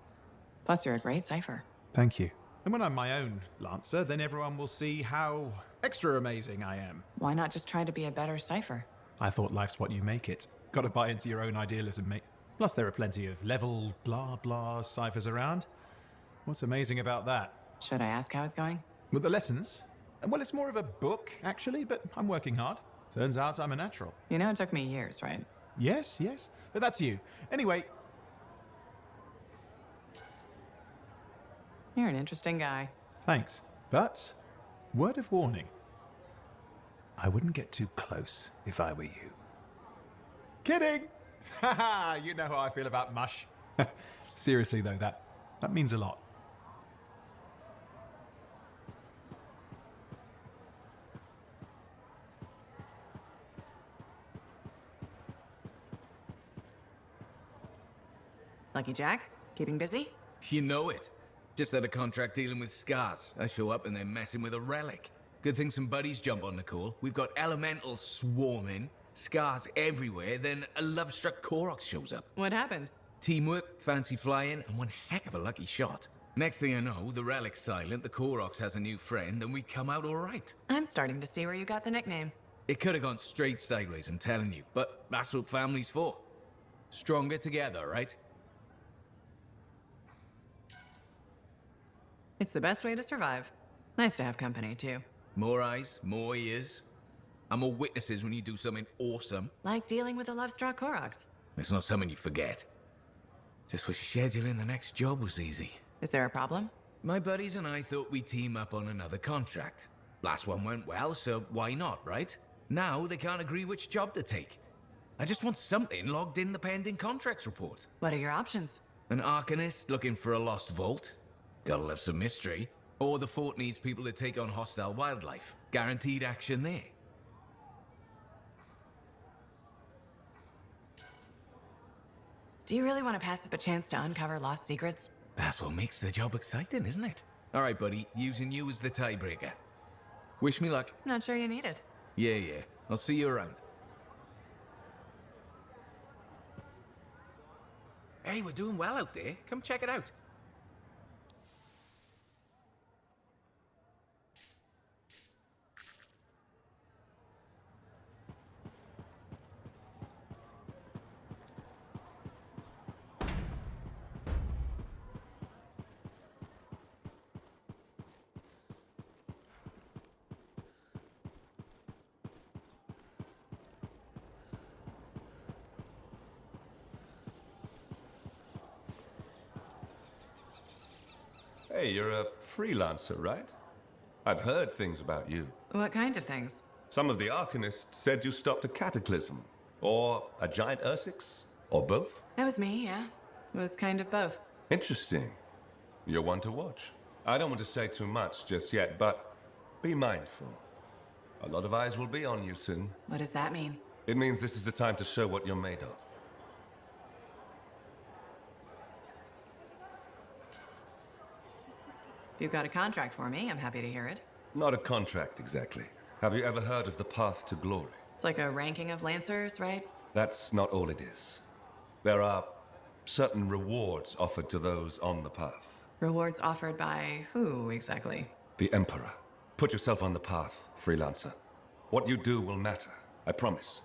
S2: Plus, you're a great cipher.
S3: Thank you. And when I'm my own Lancer, then everyone will see how extra amazing I am.
S2: Why not just try to be a better cipher?
S3: I thought life's what you make it. Gotta buy into your own idealism, mate. Plus, there are plenty of level blah blah ciphers around. What's amazing about that?
S2: Should I ask how it's going?
S3: With the lessons? Well, it's more of a book, actually, but I'm working hard. Turns out I'm a natural.
S2: You know, it took me years, right?
S3: Yes. But that's you. Anyway.
S2: You're an interesting guy.
S3: Thanks. But, word of warning. I wouldn't get too close if I were you. Kidding! Haha, you know how I feel about mush. Seriously, though, that means a lot.
S2: Lucky Jack? Keeping busy?
S4: You know it. Just had a contract dealing with scars. I show up and they're messing with a relic. Good thing some buddies jump on the call. We've got elementals swarming, scars everywhere, then a love-struck Koroks shows up.
S2: What happened?
S4: Teamwork, fancy flying, and one heck of a lucky shot. Next thing I know, the relic's silent, the Koroks has a new friend, and we come out all right.
S2: I'm starting to see where you got the nickname.
S4: It could have gone straight sideways, I'm telling you, but that's what family's for. Stronger together, right?
S2: It's the best way to survive. Nice to have company, too.
S4: More eyes, more ears, and more witnesses when you do something awesome.
S2: Like dealing with the love-struck Koroks.
S4: It's not something you forget. Just wish scheduling the next job was easy.
S2: Is there a problem?
S4: My buddies and I thought we'd team up on another contract. Last one went well, so why not, right? Now they can't agree which job to take. I just want something logged in the pending contracts report.
S2: What are your options?
S4: An Arcanist looking for a lost vault. Gotta love some mystery. Or the fort needs people to take on hostile wildlife. Guaranteed action there.
S2: Do you really want to pass up a chance to uncover lost secrets?
S4: That's what makes the job exciting, isn't it? All right, buddy. Using you as the tiebreaker. Wish me luck.
S2: Not sure you need it.
S4: Yeah. I'll see you around. Hey, we're doing well out there. Come check it out.
S21: Hey, you're a freelancer, right? I've heard things about you.
S2: What kind of things?
S21: Some of the Arcanists said you stopped a cataclysm, or a giant Ursix, or both.
S2: That was me, yeah. It was kind of both.
S21: Interesting. You're one to watch. I don't want to say too much just yet, but be mindful. A lot of eyes will be on you soon.
S2: What does that mean?
S21: It means this is the time to show what you're made of.
S2: If you've got a contract for me, I'm happy to hear it.
S21: Not a contract, exactly. Have you ever heard of the Path to Glory?
S2: It's like a ranking of Lancers, right?
S21: That's not all it is. There are certain rewards offered to those on the path.
S2: Rewards offered by who, exactly?
S21: The Emperor. Put yourself on the path, freelancer. What you do will matter, I promise.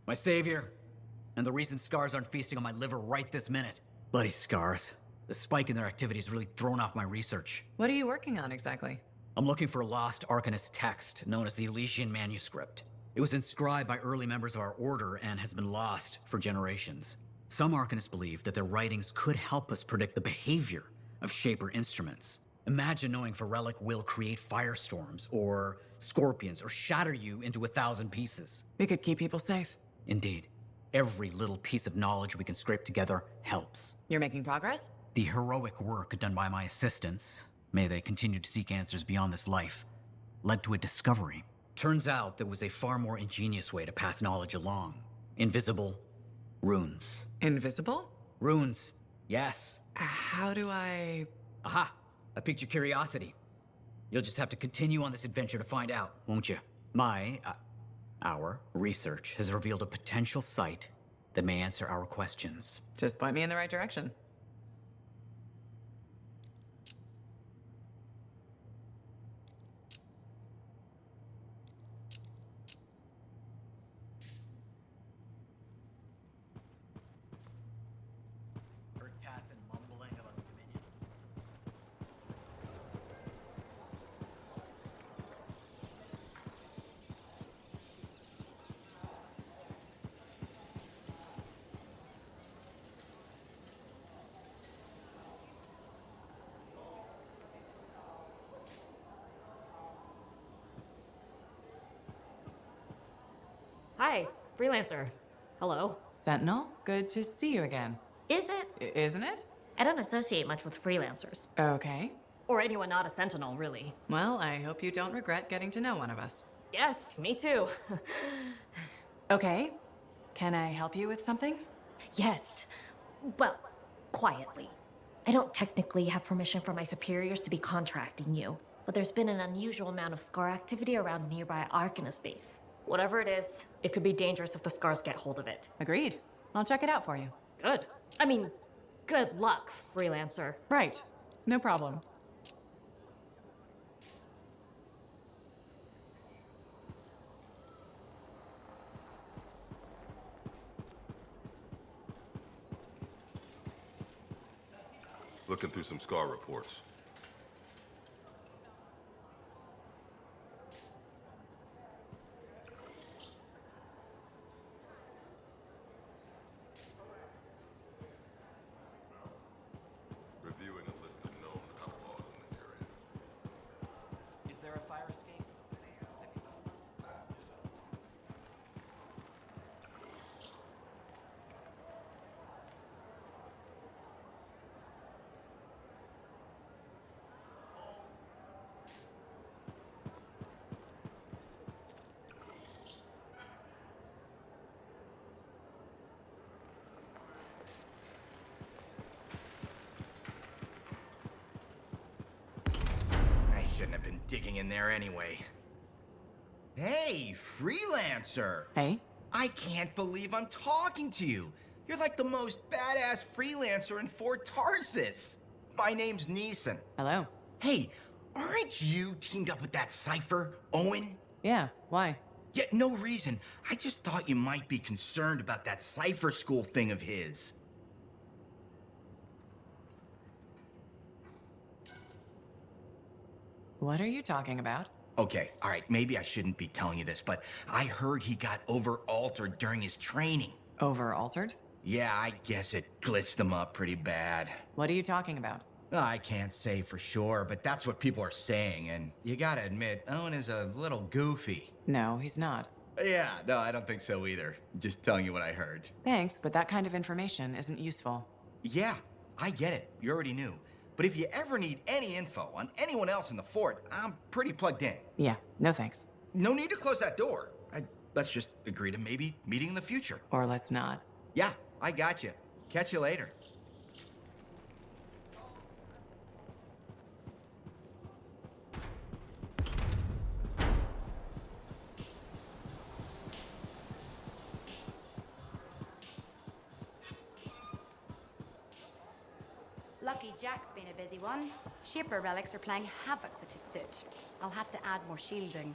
S17: My savior, and the reason scars aren't feasting on my liver right this minute. Bloody scars. The spike in their activity has really thrown off my research.
S2: What are you working on exactly?
S17: I'm looking for a lost Arcanist text known as the Elysian Manuscript. It was inscribed by early members of our order and has been lost for generations. Some Arcanists believe that their writings could help us predict the behavior of Shaper instruments. Imagine knowing if a relic will create firestorms, or scorpions, or shatter you into 1,000 pieces.
S2: We could keep people safe.
S17: Indeed. Every little piece of knowledge we can scrape together helps.
S2: You're making progress?
S17: The heroic work done by my assistants, may they continue to seek answers beyond this life, led to a discovery. Turns out there was a far more ingenious way to pass knowledge along. Invisible runes.
S2: Invisible?
S17: Runes, yes.
S2: How do I...
S17: Aha! I piqued your curiosity. You'll just have to continue on this adventure to find out, won't you? Our research has revealed a potential site that may answer our questions.
S2: Just point me in the right direction.
S20: Hi, freelancer. Hello.
S2: Sentinel, good to see you again.
S20: Is it?
S2: Isn't it?
S20: I don't associate much with freelancers.
S2: Okay.
S20: Or anyone not a sentinel, really.
S2: Well, I hope you don't regret getting to know one of us.
S20: Yes, me too.
S2: Okay. Can I help you with something?
S20: Yes. Well, quietly. I don't technically have permission from my superiors to be contracting you, but there's been an unusual amount of scar activity around nearby Arcanus base. Whatever it is, it could be dangerous if the scars get hold of it.
S2: Agreed. I'll check it out for you.
S20: Good. I mean, good luck, freelancer.
S2: Right. No problem.
S10: Looking through some scar reports. Reviewing a list of known outlaws in this area.
S9: Is there a fire escape?
S12: I shouldn't have been digging in there anyway. Hey, freelancer!
S2: Hey?
S12: I can't believe I'm talking to you. You're like the most badass freelancer in Fort Tarsis. My name's Neeson.
S2: Hello.
S12: Hey, aren't you teamed up with that cipher, Owen?
S2: Yeah, why?
S12: Yeah, no reason. I just thought you might be concerned about that cipher school thing of his.
S2: What are you talking about?
S12: Okay, all right, maybe I shouldn't be telling you this, but I heard he got over-altered during his training.
S2: Over-altered?
S12: Yeah, I guess it glitched him up pretty bad.
S2: What are you talking about?
S12: I can't say for sure, but that's what people are saying, and you gotta admit, Owen is a little goofy.
S2: No, he's not.
S12: Yeah, no, I don't think so either. Just telling you what I heard.
S2: Thanks, but that kind of information isn't useful.
S12: Yeah, I get it. You already knew. But if you ever need any info on anyone else in the fort, I'm pretty plugged in.
S2: Yeah, no thanks.
S12: No need to close that door. Let's just agree to maybe meeting in the future.
S2: Or let's not.
S12: Yeah, I got you. Catch you later.
S8: Lucky Jack's been a busy one. Shaper relics are playing havoc with his suit. I'll have to add more shielding.